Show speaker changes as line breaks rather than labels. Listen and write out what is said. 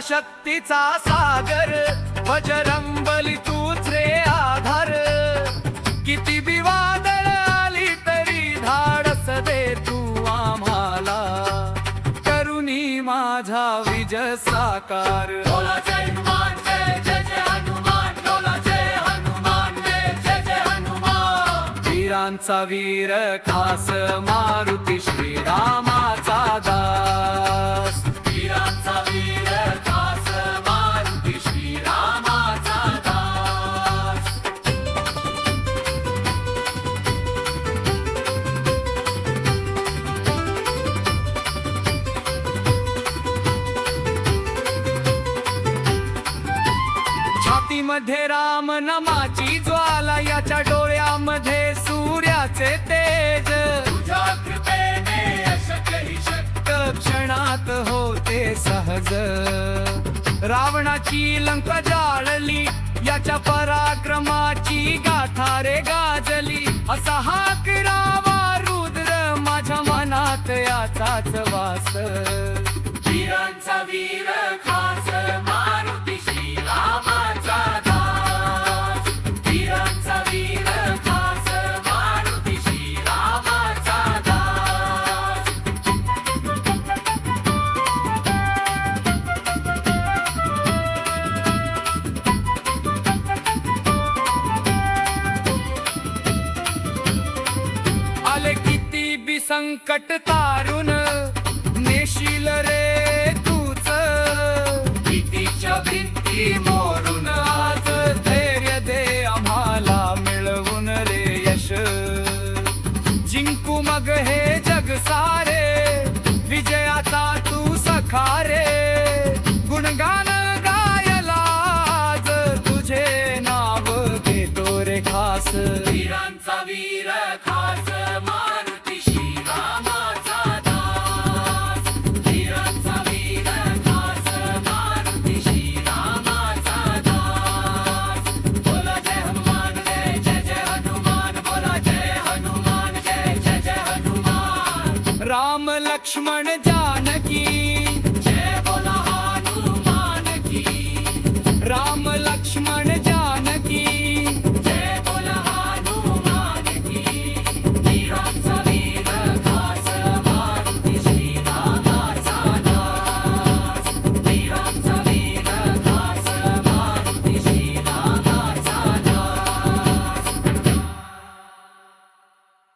शक्तीचा सागर बजरंबली तूच रे आधार किती बी वादळ आली तरी धाडस दे तू आम्हाला करुणी माझा विजय साकार वीरांचा वीर खास मारुती श्रीरामाचा दास वीरांचा वीर खास मारुती श्रीरामाचा दास छातीमध्ये राम नामाची ज्वाला याच्या डोळ्यामध्ये सूर्याचे तेज तुझ्या कृपेने अशक्य शक्य क्षणात होते सहज रावणाची लंका जाळली याच्या पराक्रमाची गाथा रे गाजली असा हाक रावा रुद्र माझ्या मनात याचाच वास वीरांचा वीर खास मारुती श्रीरामाचा दास वीरांचा वीर खास मारुती श्रीरामाचा दास आले किती बी संकट तारून नेशील रे तूच भीतीच्या भिंती मोरून आज धैर्य दे आम्हाला मिळवून रे यश जिंकू मग हे जग सारे विजयाचा तू सखारे गुणगान गायला आज तुझे नाव घेतो रे खास वीरांचा वीर खास मारुती श्रीरामाचा दास वीरांचा वीर खास मारुती श्रीरामाचा दास बोला जय हनुमान जय हनुमान बोला जय हनुमान जय हनुमान राम लक्ष्मण